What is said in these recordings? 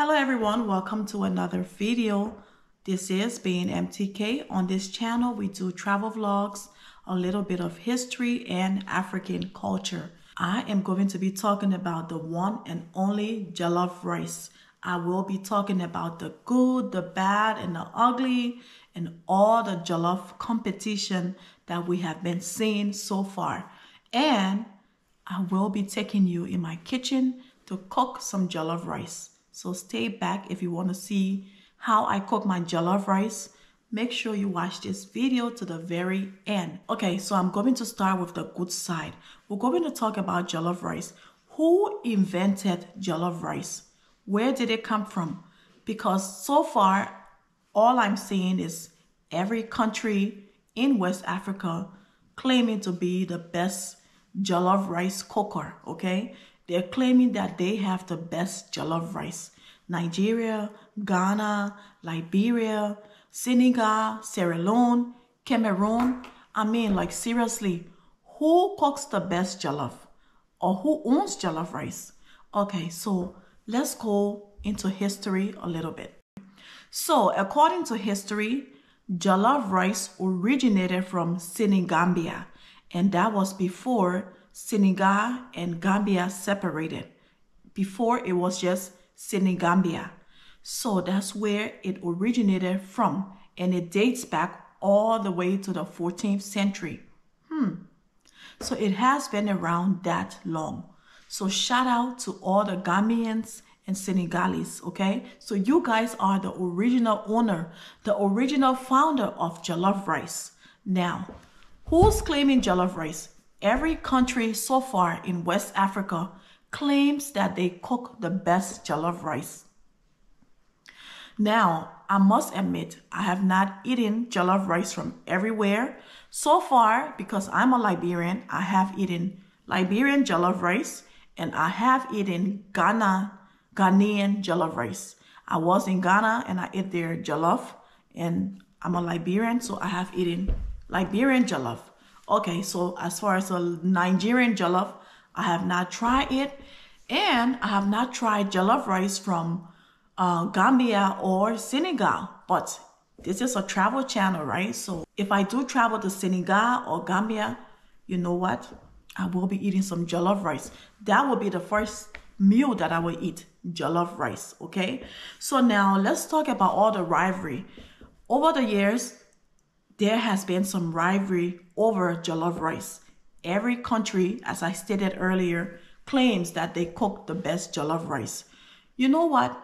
Hello everyone, welcome to another video. This is being MTK. On this channel we do travel vlogs, a little bit of history and African culture. I am going to be talking about the one and only jollof rice. I will be talking about the good, the bad, and the ugly, and all the jollof competition that we have been seeing so far. And I will be taking you in my kitchen to cook some jollof rice. So stay back if you want to see how I cook my jollof rice. Make sure you watch this video to the very end. Okay, so I'm going to start with the good side. We're going to talk about jollof rice. Who invented jollof rice? Where did it come from? Because so far, all I'm seeing is every country in West Africa claiming to be the best jollof rice cooker, okay? They're claiming that they have the best jollof rice. Nigeria, Ghana, Liberia, Senegal, Sierra Leone, Cameroon. I mean, like seriously, who cooks the best jollof? Or who owns jollof rice? Okay, so let's go into history a little bit. So according to history, jollof rice originated from Senegambia, and that was before Senegal and Gambia separated. Before it was just Senegambia. So that's where it originated from, and it dates back all the way to the 14th century. So it has been around that long. So shout out to all the Gambians and Senegalese, okay? So you guys are the original owner, the original founder of jollof rice. Now, who's claiming jollof rice? Every country so far in West Africa claims that they cook the best jollof rice. Now, I must admit, I have not eaten jollof rice from everywhere. So far, because I'm a Liberian, I have eaten Liberian jollof rice, and I have eaten Ghanaian jollof rice. I was in Ghana and I ate their jollof, and I'm a Liberian, so I have eaten Liberian jollof. Okay, so as far as the Nigerian jollof, I have not tried it, and I have not tried jollof rice from Gambia or Senegal, but this is a travel channel, right? So if I do travel to Senegal or Gambia, you know what? I will be eating some jollof rice. That will be the first meal that I will eat, jollof rice, okay? So now let's talk about all the rivalry. Over the years, there has been some rivalry over jollof rice. Every country, as I stated earlier, claims that they cook the best jollof rice. You know what?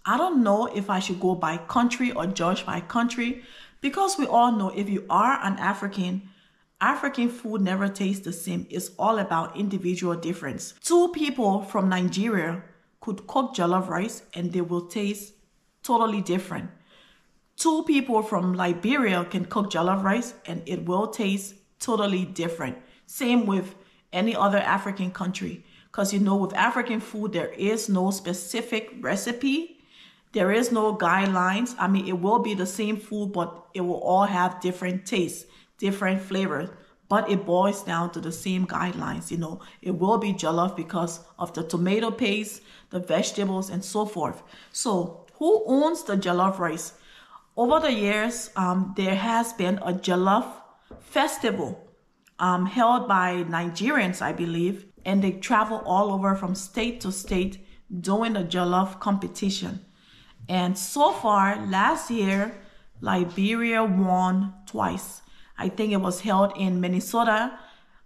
I don't know if I should go by country or judge by country, because we all know if you are an African, African food never tastes the same. It's all about individual difference. Two people from Nigeria could cook jollof rice and they will taste totally different. Two people from Liberia can cook jollof rice and it will taste totally different. Same with any other African country. Because you know, with African food, there is no specific recipe. There is no guidelines. I mean, it will be the same food, but it will all have different tastes, different flavors. But it boils down to the same guidelines. You know, it will be jollof because of the tomato paste, the vegetables, and so forth. So who owns the jollof rice? Over the years, there has been a jollof festival held by Nigerians, I believe, and they travel all over from state to state doing a jollof competition. And so far, last year, Liberia won twice. I think it was held in Minnesota.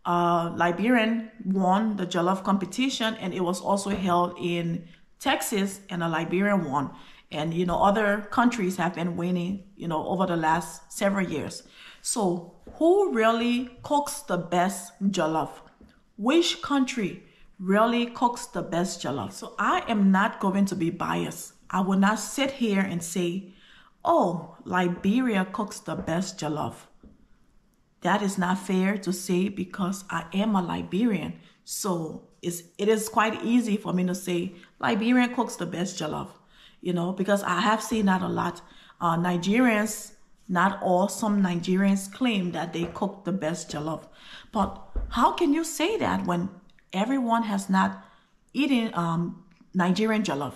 Liberian won the jollof competition, and it was also held in Texas, and a Liberian won. And, you know, other countries have been winning, you know, over the last several years. So who really cooks the best jollof? Which country really cooks the best jollof? So I am not going to be biased. I will not sit here and say, oh, Liberia cooks the best jollof. That is not fair to say because I am a Liberian. So it is quite easy for me to say Liberian cooks the best jollof, you know, because I have seen that a lot. Nigerians, not all, some Nigerians claim that they cook the best jollof. But how can you say that when everyone has not eaten Nigerian jollof?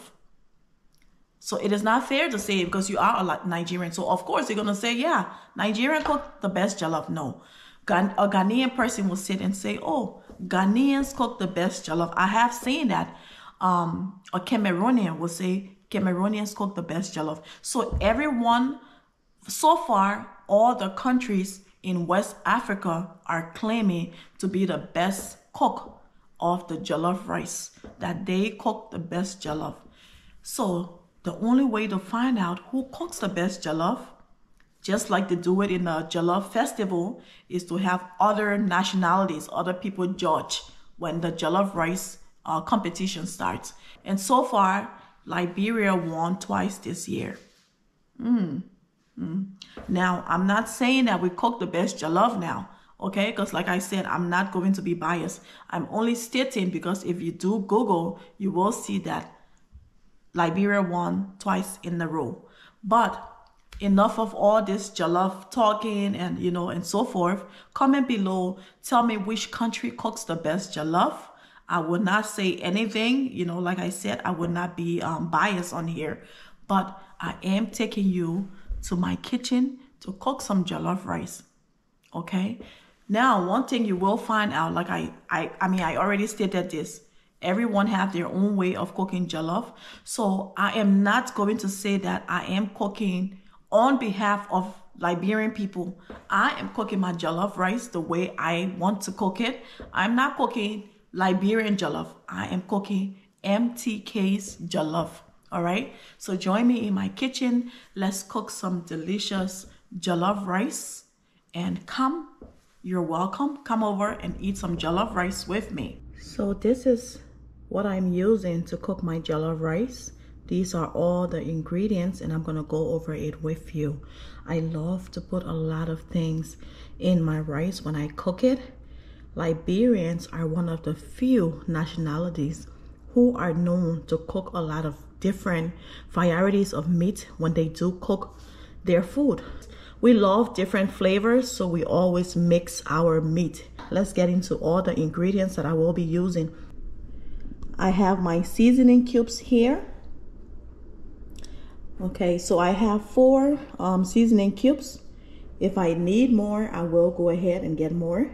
So it is not fair to say because you are a Nigerian. So of course you're gonna say, yeah, Nigerian cook the best jollof. No, a Ghanaian person will sit and say, oh, Ghanaians cook the best jollof. I have seen that. A Cameroonian will say Cameroonians cook the best jollof. So everyone, so far, all the countries in West Africa are claiming to be the best cook of the jollof rice, that they cook the best jollof. So the only way to find out who cooks the best jollof, just like they do it in the Jollof Festival, is to have other nationalities, other people judge when the jollof rice competition starts. And so far, Liberia won twice this year. Now, I'm not saying that we cook the best jollof now, okay? Because like I said, I'm not going to be biased. I'm only stating because if you do Google, you will see that Liberia won twice in a row. But enough of all this jollof talking and, you know, and so forth. Comment below. Tell me which country cooks the best jollof. I would not say anything. You know, like I said, I would not be biased on here. But I am taking you to my kitchen to cook some jollof rice. Okay? Now, one thing you will find out, like I already stated this. Everyone have their own way of cooking jollof. So I am not going to say that I am cooking on behalf of Liberian people. I am cooking my jollof rice the way I want to cook it. I'm not cooking Liberian jollof. I am cooking MTK's jollof. All right. So join me in my kitchen. Let's cook some delicious jollof rice. And come, you're welcome. Come over and eat some jollof rice with me. So this is what I'm using to cook my jollof rice. These are all the ingredients and I'm gonna go over it with you. I love to put a lot of things in my rice when I cook it. Liberians are one of the few nationalities who are known to cook a lot of different varieties of meat when they do cook their food. We love different flavors, so we always mix our meat. Let's get into all the ingredients that I will be using. I have my seasoning cubes here. Okay, so I have 4 seasoning cubes. If I need more, I will go ahead and get more.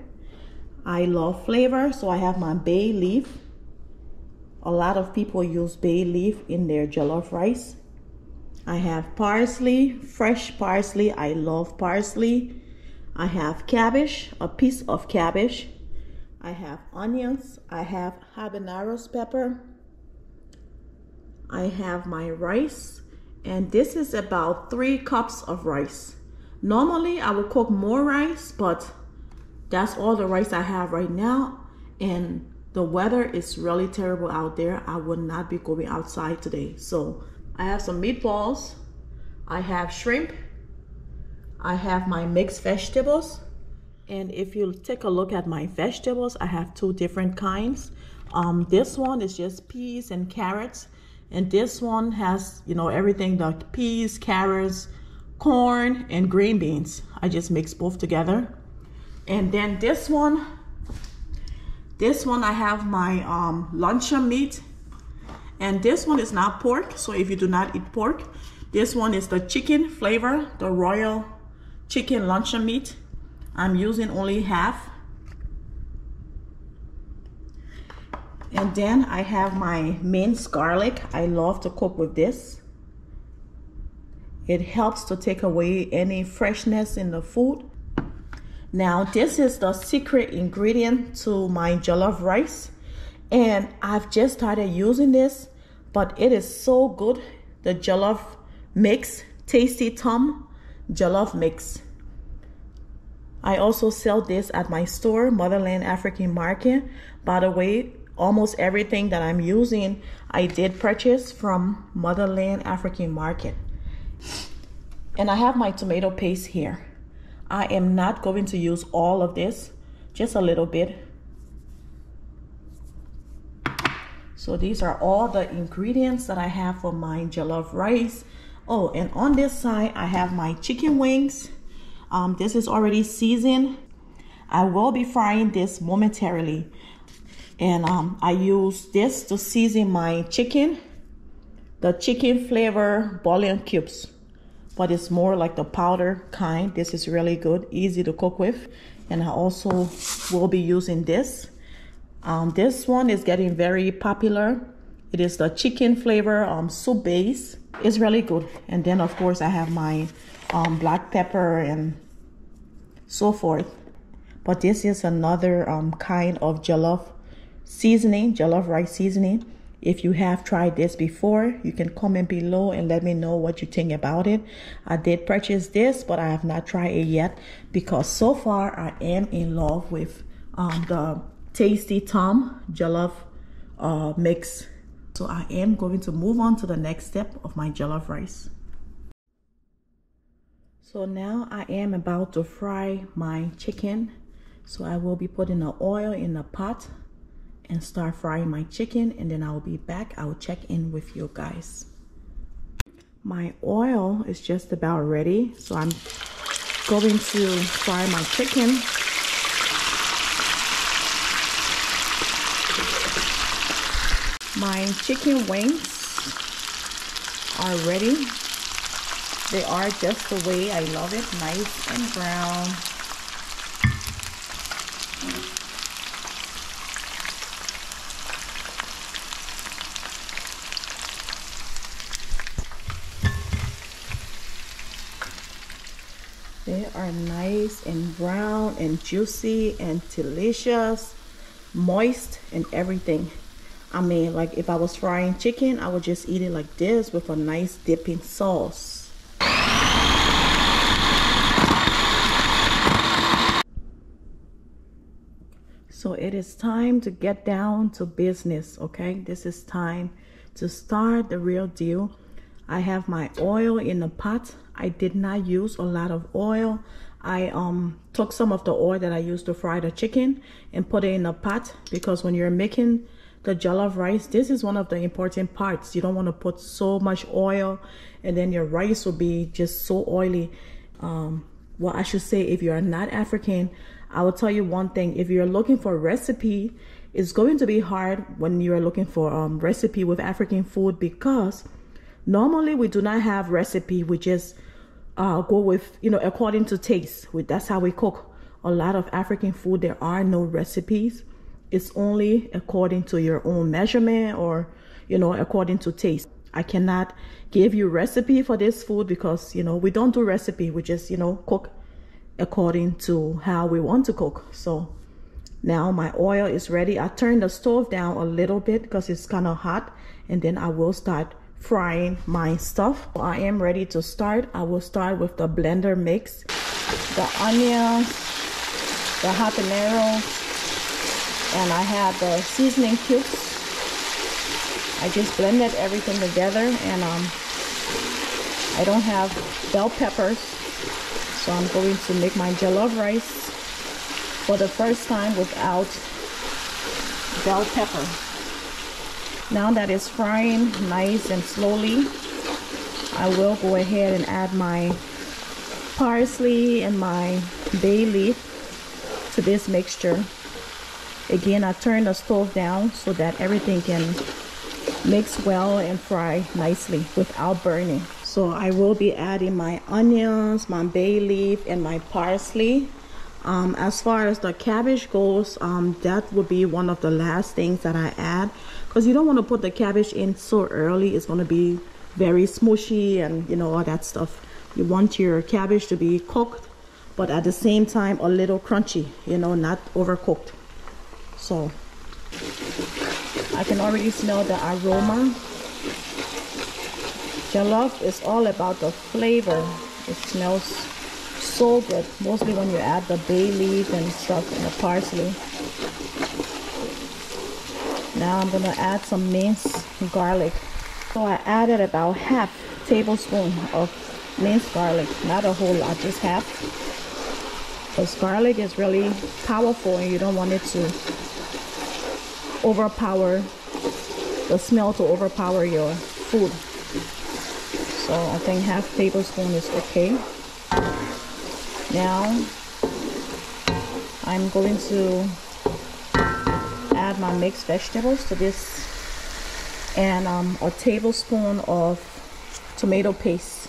I love flavor, so I have my bay leaf. A lot of people use bay leaf in their jollof rice. I have parsley, fresh parsley. I love parsley. I have cabbage, a piece of cabbage. I have onions. I have habaneros pepper. I have my rice. And this is about 3 cups of rice. Normally, I would cook more rice, but that's all the rice I have right now. And the weather is really terrible out there. I would not be going outside today. So I have some meatballs. I have shrimp. I have my mixed vegetables. And if you take a look at my vegetables, I have 2 different kinds. This one is just peas and carrots. And this one has, you know, everything, the peas, carrots, corn, and green beans. I just mix both together. And then this one I have my luncheon meat. And this one is not pork, so if you do not eat pork, this one is the chicken flavor, the royal chicken luncheon meat. I'm using only half. And then I have my minced garlic. I love to cook with this. It helps to take away any freshness in the food. Now, this is the secret ingredient to my jollof rice. And I've just started using this, but it is so good. The jollof mix, Tasty Tom jollof mix. I also sell this at my store, Motherland African Market. By the way, almost everything that I'm using, I did purchase from Motherland African Market. And I have my tomato paste here. I am not going to use all of this, just a little bit. So these are all the ingredients that I have for my jollof rice. Oh, and on this side, I have my chicken wings. This is already seasoned. I will be frying this momentarily. And I use this to season my chicken. the chicken flavor bouillon cubes, but it's more like the powder kind. This is really good, easy to cook with. And I also will be using this. This one is getting very popular. It is the chicken flavor soup base. It's really good. And then of course I have my black pepper and so forth. But this is another kind of jollof seasoning, jollof rice seasoning. If you have tried this before, you can comment below and let me know what you think about it. I did purchase this, but I have not tried it yet because so far I am in love with the Tasty Tom jollof mix. So I am going to move on to the next step of my jollof rice. So now I am about to fry my chicken. So I will be putting the oil in the pot and start frying my chicken, and then I'll be back. I will check in with you guys. My oil is just about ready, so I'm going to fry my chicken. My chicken wings are ready. They are just the way I love it, nice and brown. They are nice and brown and juicy and delicious, moist and everything. I mean, like if I was frying chicken, I would just eat it like this with a nice dipping sauce. So it is time to get down to business, okay? This is time to start the real deal. I have my oil in the pot. I did not use a lot of oil. I took some of the oil that I used to fry the chicken and put it in a pot, because when you're making the jollof rice, this is one of the important parts. You don't want to put so much oil and then your rice will be just so oily. Well, I should say, if you're not African, I will tell you one thing. If you're looking for a recipe, it's going to be hard when you're looking for recipe with African food, because normally we do not have recipe. We just go with, you know, according to taste. That's how we cook. A lot of African food, there are no recipes. It's only according to your own measurement, or, you know, according to taste. I cannot give you recipe for this food because, you know, we don't do recipe. We just, you know, cook according to how we want to cook. So now my oil is ready. I turned the stove down a little bit because it's kind of hot, and then I will start frying my stuff. I am ready to start. I will start with the blender mix, the onions, the habanero, and I have the seasoning cubes. I just blended everything together, and I don't have bell peppers, so I'm going to make my jollof rice for the first time without bell pepper. Now that it's frying nice and slowly, I will go ahead and add my parsley and my bay leaf to this mixture. Again, I turn the stove down so that everything can mix well and fry nicely without burning. So I will be adding my onions, my bay leaf, and my parsley. As far as the cabbage goes, that would be one of the last things that I add, because you don't want to put the cabbage in so early. It's going to be very smushy and, you know, all that stuff. You want your cabbage to be cooked, but at the same time a little crunchy, you know, not overcooked. So I can already smell the aroma. Jollof is all about the flavor. It smells so good, mostly when you add the bay leaf and stuff and the parsley. Now I'm gonna add some minced garlic. So I added about half tablespoon of minced garlic, not a whole lot, just half, because garlic is really powerful and you don't want it to overpower the smell, to overpower your food. So I think half tablespoon is okay. Now I'm going to add my mixed vegetables to this and a tablespoon of tomato paste.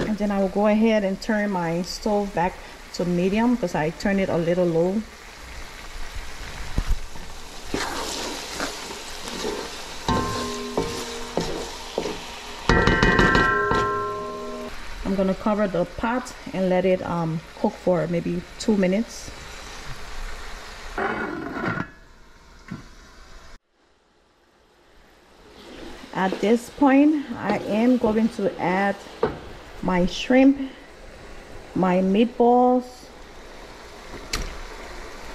And then I will go ahead and turn my stove back to medium because I turned it a little low. I'm gonna cover the pot and let it cook for maybe 2 minutes. At this point, I am going to add my shrimp, my meatballs,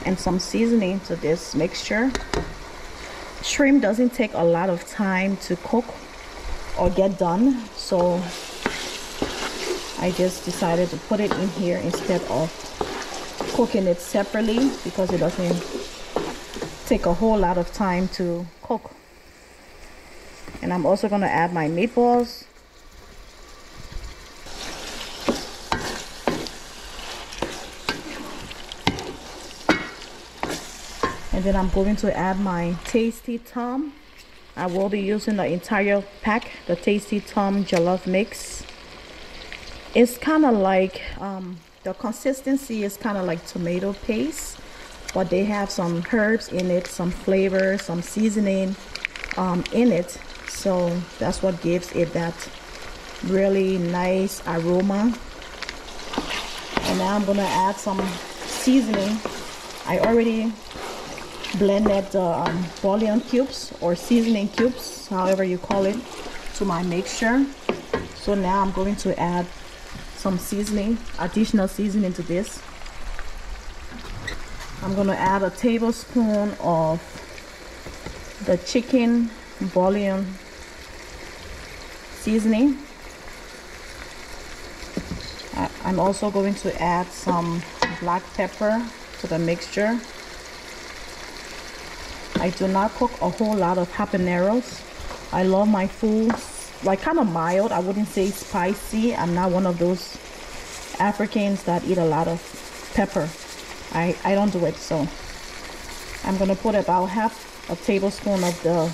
and some seasoning to this mixture. Shrimp doesn't take a lot of time to cook or get done, so I just decided to put it in here instead of cooking it separately because it doesn't take a whole lot of time to cook. And I'm also going to add my meatballs. And then I'm going to add my Tasty Tom. I will be using the entire pack, the Tasty Tom Jollof Mix. It's kind of like, the consistency is kind of like tomato paste, but they have some herbs in it, some flavor, some seasoning in it. So that's what gives it that really nice aroma. And now I'm gonna add some seasoning. I already blended the bouillon cubes or seasoning cubes, however you call it, to my mixture. So now I'm going to add some seasoning, additional seasoning to this. I'm gonna add a tablespoon of the chicken bouillon seasoning. I'm also going to add some black pepper to the mixture. I do not cook a whole lot of habaneros. I love my foods like kind of mild. I wouldn't say spicy. I'm not one of those Africans that eat a lot of pepper. I don't do it. So I'm gonna put about half a tablespoon of the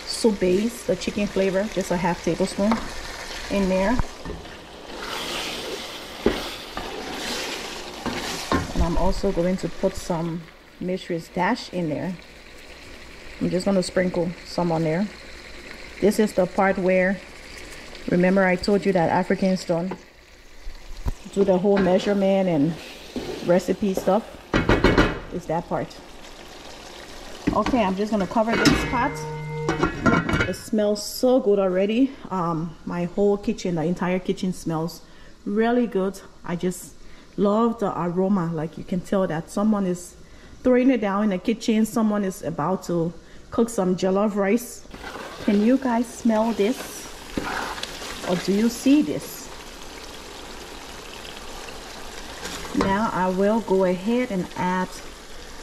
soup base, the chicken flavor, just a half tablespoon in there. And I'm also going to put some Mistress Dash in there. I'm just going to sprinkle some on there. This is the part where, remember I told you that Africans don't do the whole measurement and recipe stuff. It's that part. Okay, I'm just going to cover this pot. It smells so good already. My whole kitchen, the entire kitchen smells really good. I just love the aroma. Like you can tell that someone is throwing it down in the kitchen. Someone is about to cook some jollof rice. Can you guys smell this? Or do you see this? Now I will go ahead and add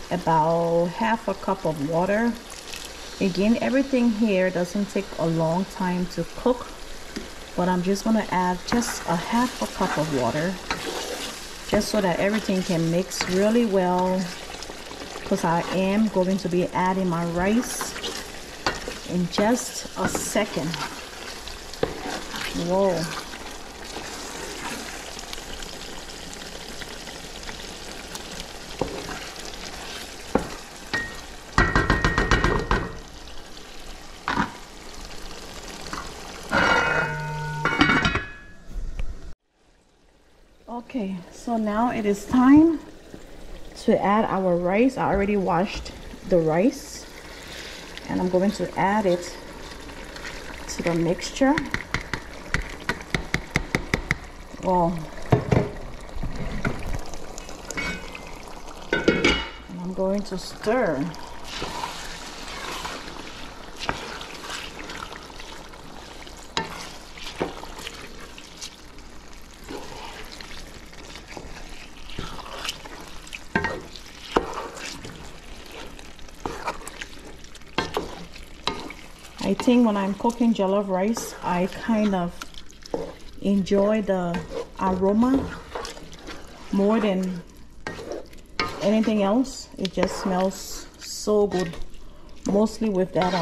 about half a cup of water. Again, everything here doesn't take a long time to cook, but I'm just going to add just a half a cup of water just so that everything can mix really well, because I am going to be adding my rice in just a second. Whoa. Okay, so now it is time to add our rice. I already washed the rice and I'm going to add it to the mixture. Well, and I'm going to stir. I think when I'm cooking jollof rice, I kind of enjoy the aroma more than anything else. It just smells so good, mostly with that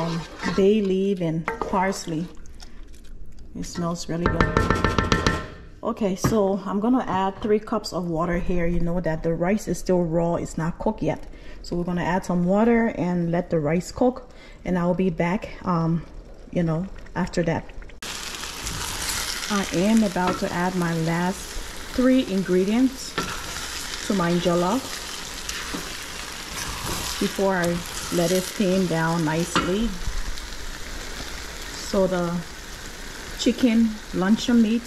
bay leaf and parsley. It smells really good. Okay, so I'm gonna add 3 cups of water here. You know that the rice is still raw, it's not cooked yet. So we're gonna add some water and let the rice cook, and I'll be back you know, after that. I am about to add my last 3 ingredients to my jollof before I let it steam down nicely. So the chicken luncheon meat,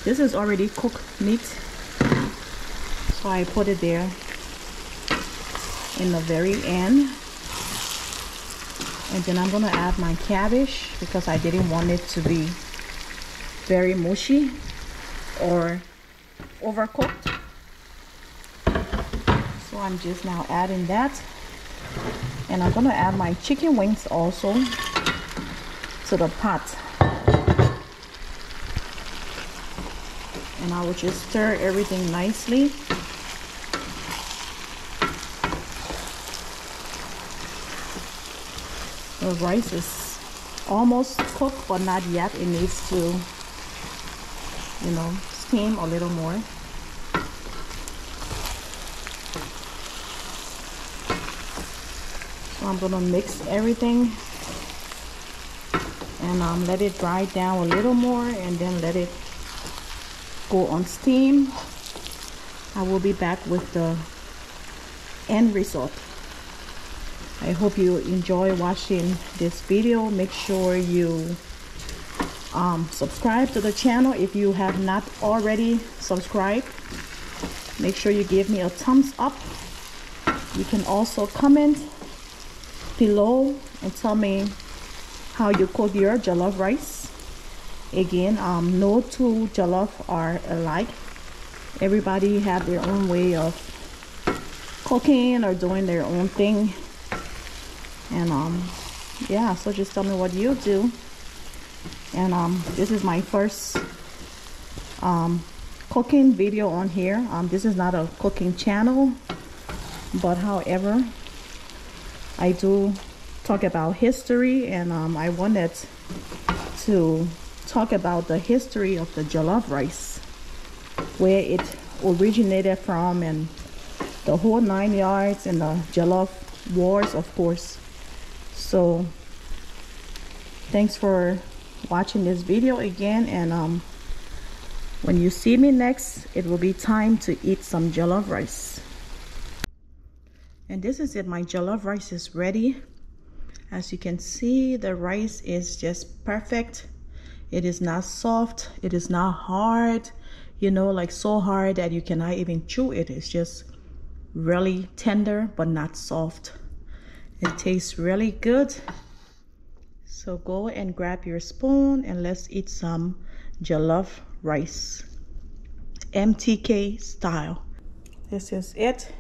this is already cooked meat, so I put it there in the very end. And then I'm gonna add my cabbage because I didn't want it to be very mushy or overcooked. So I'm just now adding that, and I'm gonna add my chicken wings also to the pot, and I will just stir everything nicely. The rice is almost cooked, but not yet. It needs to, you know, steam a little more. So I'm gonna mix everything and let it dry down a little more, and then let it go on steam. I will be back with the end result. I hope you enjoy watching this video. Make sure you subscribe to the channel if you have not already subscribed. Make sure you give me a thumbs up. You can also comment below and tell me how you cook your jollof rice. Again, no 2 jollof are alike. Everybody have their own way of cooking or doing their own thing. And yeah, so just tell me what you do. And this is my first cooking video on here. This is not a cooking channel, but however, I do talk about history, and I wanted to talk about the history of the jollof rice, where it originated from, and the whole 9 yards, and the jollof wars, of course. So thanks for watching this video again, and when you see me next, it will be time to eat some jollof rice. And this is it, my jollof rice is ready. As you can see, the rice is just perfect. It is not soft, it is not hard, you know, like so hard that you cannot even chew it. It's just really tender but not soft. It tastes really good. So go and grab your spoon and let's eat some jollof rice, MTK style. This is it.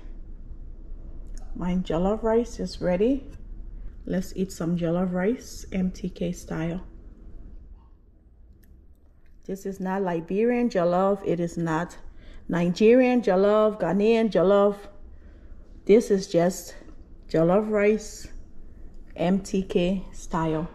My jollof rice is ready. Let's eat some jollof rice, MTK style. This is not Liberian jollof. It is not Nigerian jollof, Ghanaian jollof. This is just jollof rice, MTK style.